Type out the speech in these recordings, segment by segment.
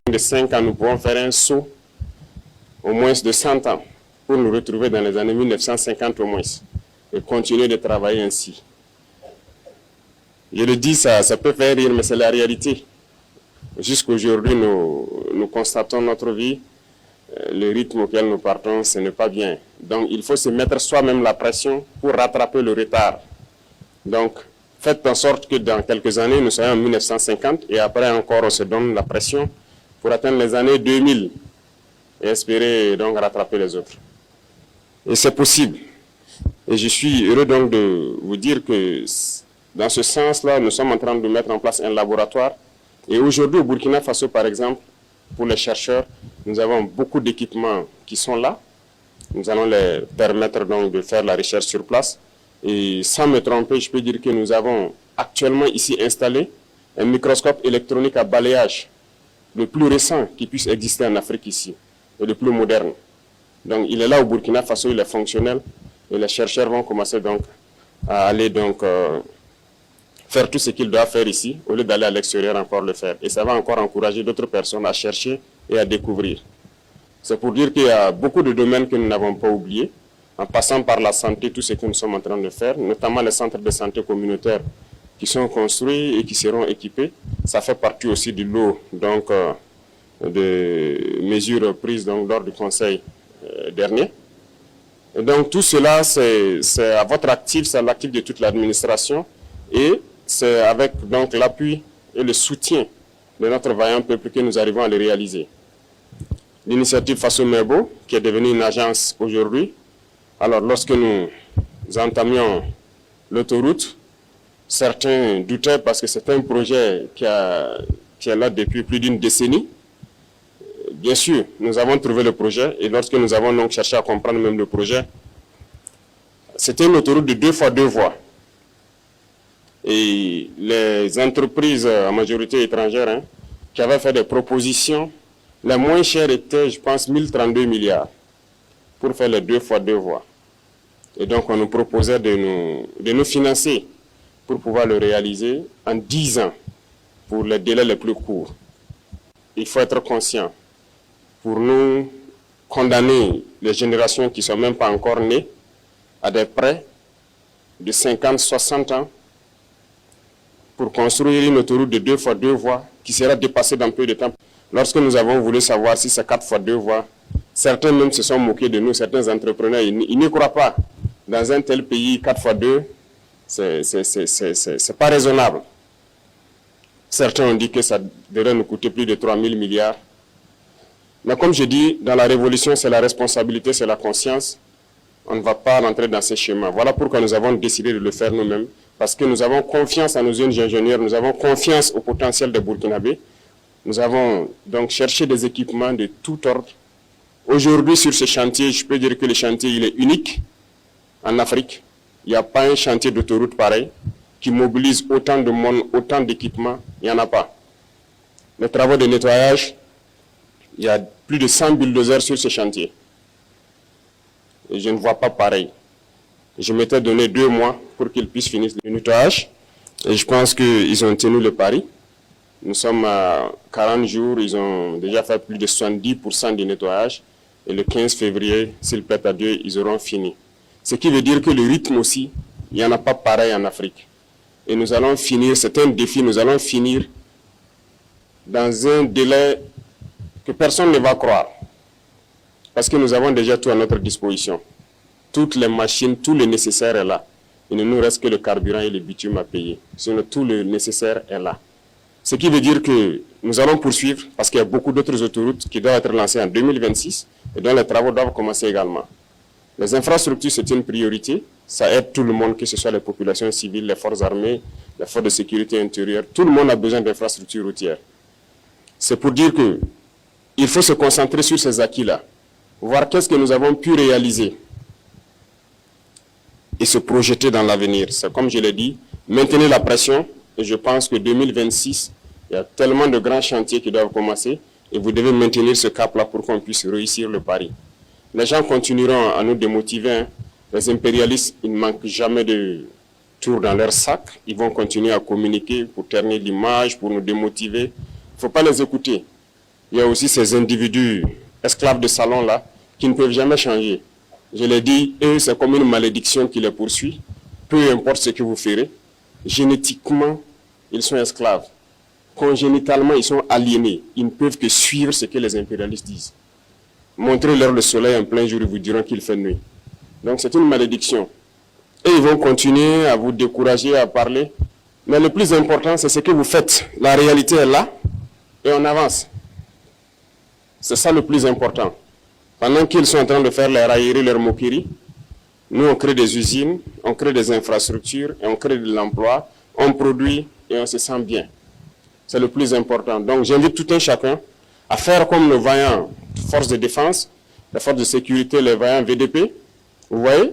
de 5 ans, nous pouvons faire un saut au moins de 100 ans pour nous retrouver dans les années 1950 au moins et continuer de travailler ainsi. Je le dis, ça peut faire rire, mais c'est la réalité. Jusqu'aujourd'hui, nous constatons notre vie, le rythme auquel nous partons, ce n'est pas bien. Donc, il faut se mettre soi-même la pression pour rattraper le retard. Donc, faites en sorte que dans quelques années, nous soyons en 1950 et après encore, on se donne la pression pour atteindre les années 2000 et espérer donc rattraper les autres. Et c'est possible. Et je suis heureux donc de vous dire que dans ce sens-là, nous sommes en train de mettre en place un laboratoire. Et aujourd'hui, au Burkina Faso, par exemple, pour les chercheurs, nous avons beaucoup d'équipements qui sont là. Nous allons les permettre donc de faire la recherche sur place. Et sans me tromper, je peux dire que nous avons actuellement ici installé un microscope électronique à balayage, le plus récent qui puisse exister en Afrique ici, et le plus moderne. Donc il est là au Burkina Faso, il est fonctionnel, et les chercheurs vont commencer donc à aller donc faire tout ce qu'ils doivent faire ici, au lieu d'aller à l'extérieur encore le faire. Et ça va encore encourager d'autres personnes à chercher et à découvrir. C'est pour dire qu'il y a beaucoup de domaines que nous n'avons pas oubliés, en passant par la santé, tout ce que nous sommes en train de faire, notamment les centres de santé communautaires qui sont construits et qui seront équipés. Ça fait partie aussi du lot donc, de mesures prises donc, lors du Conseil dernier. Et donc tout cela, c'est à votre actif, c'est à l'actif de toute l'administration et c'est avec donc l'appui et le soutien de notre vaillant peuple que nous arrivons à le réaliser. L'initiative Faso-Merbo, qui est devenue une agence aujourd'hui, alors lorsque nous entamions l'autoroute, certains doutaient parce que c'est un projet qui est là depuis plus d'une décennie. Bien sûr, nous avons trouvé le projet et lorsque nous avons donc cherché à comprendre même le projet, c'était une autoroute de 2 fois 2 voies. Et les entreprises en majorité étrangères qui avaient fait des propositions, les moins chères étaient, je pense, 1032 milliards pour faire les 2 fois 2 voies. Et donc on nous proposait de nous financer pour pouvoir le réaliser en 10 ans pour les délais les plus courts. Il faut être conscient. Pour nous condamner les générations qui ne sont même pas encore nées à des prêts de 50, 60 ans pour construire une autoroute de 2 fois 2 voies qui sera dépassée dans peu de temps. Lorsque nous avons voulu savoir si c'est 4 fois 2 voies, certains même se sont moqués de nous, certains entrepreneurs, ils n'y croient pas. Dans un tel pays, 4 fois 2, c'est pas raisonnable. Certains ont dit que ça devrait nous coûter plus de 3 000 milliards. Mais comme je dis, dans la révolution, c'est la responsabilité, c'est la conscience. On ne va pas rentrer dans ces schémas. Voilà pourquoi nous avons décidé de le faire nous-mêmes. Parce que nous avons confiance en nos jeunes ingénieurs, nous avons confiance au potentiel des Burkinabés. Nous avons donc cherché des équipements de tout ordre. Aujourd'hui, sur ce chantier, je peux dire que le chantier il est unique en Afrique. Il n'y a pas un chantier d'autoroute pareil qui mobilise autant de monde, autant d'équipements. Il n'y en a pas. Les travaux de nettoyage, il y a plus de 100 bulldozers sur ce chantier. Et je ne vois pas pareil. Je m'étais donné 2 mois pour qu'ils puissent finir le nettoyage. Et je pense qu'ils ont tenu le pari. Nous sommes à 40 jours, ils ont déjà fait plus de 70% du nettoyage. Et le 15 février, s'il plaît à Dieu, ils auront fini. Ce qui veut dire que le rythme aussi, il n'y en a pas pareil en Afrique. Et nous allons finir, c'est un défi, nous allons finir dans un délai que personne ne va croire. Parce que nous avons déjà tout à notre disposition. Toutes les machines, tout le nécessaire est là. Il ne nous reste que le carburant et le bitume à payer. Sinon, tout le nécessaire est là. Ce qui veut dire que nous allons poursuivre parce qu'il y a beaucoup d'autres autoroutes qui doivent être lancées en 2026 et dont les travaux doivent commencer également. Les infrastructures, c'est une priorité. Ça aide tout le monde, que ce soit les populations civiles, les forces armées, les forces de sécurité intérieure. Tout le monde a besoin d'infrastructures routières. C'est pour dire qu'il faut se concentrer sur ces acquis-là, voir qu'est-ce que nous avons pu réaliser et se projeter dans l'avenir. C'est comme je l'ai dit, maintenir la pression. Et je pense que 2026, il y a tellement de grands chantiers qui doivent commencer et vous devez maintenir ce cap-là pour qu'on puisse réussir le pari. Les gens continueront à nous démotiver. Les impérialistes, ils ne manquent jamais de tours dans leur sac. Ils vont continuer à communiquer pour ternir l'image, pour nous démotiver. Il ne faut pas les écouter. il y a aussi ces individus esclaves de salon là qui ne peuvent jamais changer. Je l'ai dit, eux, c'est comme une malédiction qui les poursuit. Peu importe ce que vous ferez, génétiquement, ils sont esclaves. Congénitalement, ils sont aliénés. Ils ne peuvent que suivre ce que les impérialistes disent. Montrez-leur le soleil en plein jour, ils vous diront qu'il fait nuit. Donc c'est une malédiction. Et ils vont continuer à vous décourager, à parler. Mais le plus important, c'est ce que vous faites. La réalité est là et on avance. C'est ça le plus important. Pendant qu'ils sont en train de faire les railleries, leurs moqueries, nous on crée des usines, on crée des infrastructures, et on crée de l'emploi, on produit et on se sent bien. C'est le plus important. Donc j'invite tout un chacun à faire comme le vaillant force de défense, les forces de sécurité, les vaillants VDP. Vous voyez,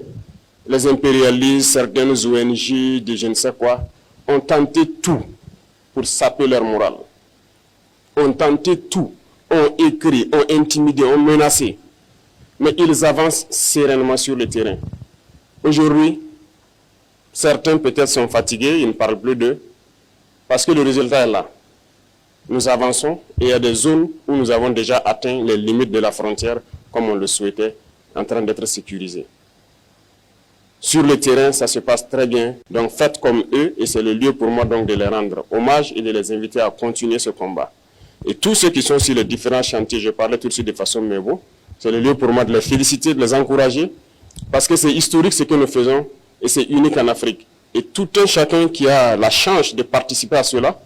les impérialistes, certaines ONG, de je ne sais quoi, ont tenté tout pour saper leur morale. Ont tenté tout, ont écrit, ont intimidé, ont menacé. Mais ils avancent sereinement sur le terrain. Aujourd'hui, certains peut-être sont fatigués, ils ne parlent plus d'eux, parce que le résultat est là. Nous avançons et il y a des zones où nous avons déjà atteint les limites de la frontière comme on le souhaitait, en train d'être sécurisés. Sur le terrain, ça se passe très bien. Donc faites comme eux et c'est le lieu pour moi donc de les rendre hommage et de les inviter à continuer ce combat. Et tous ceux qui sont sur les différents chantiers, je parlais tout de suite de façon mémo, c'est le lieu pour moi de les féliciter, de les encourager, parce que c'est historique ce que nous faisons et c'est unique en Afrique. Et tout un chacun qui a la chance de participer à cela,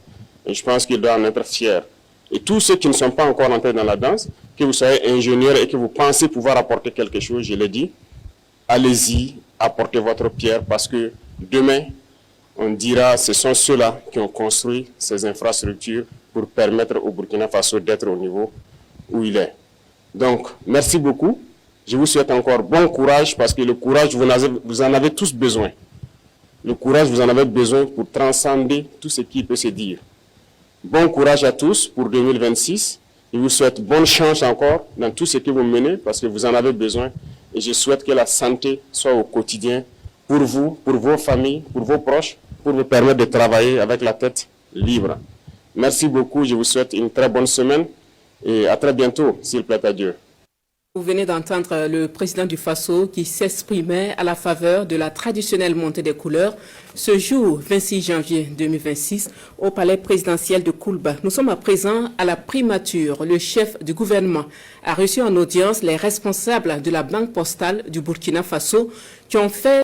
et je pense qu'il doit en être fier. Et tous ceux qui ne sont pas encore entrés dans la danse, que vous soyez ingénieur et que vous pensez pouvoir apporter quelque chose, je l'ai dit, allez-y, apportez votre pierre parce que demain, on dira ce sont ceux-là qui ont construit ces infrastructures pour permettre au Burkina Faso d'être au niveau où il est. Donc, merci beaucoup. Je vous souhaite encore bon courage parce que le courage, vous en avez tous besoin. Le courage, vous en avez besoin pour transcender tout ce qui peut se dire. Bon courage à tous pour 2026. Je vous souhaite bonne chance encore dans tout ce que vous menez parce que vous en avez besoin. Et je souhaite que la santé soit au quotidien pour vous, pour vos familles, pour vos proches, pour vous permettre de travailler avec la tête libre. Merci beaucoup. Je vous souhaite une très bonne semaine et à très bientôt, s'il plaît à Dieu. Vous venez d'entendre le président du Faso qui s'exprimait à la faveur de la traditionnelle montée des couleurs ce jour 26 janvier 2026 au palais présidentiel de Koulba. Nous sommes à présent à la primature. Le chef du gouvernement a reçu en audience les responsables de la banque postale du Burkina Faso qui ont fait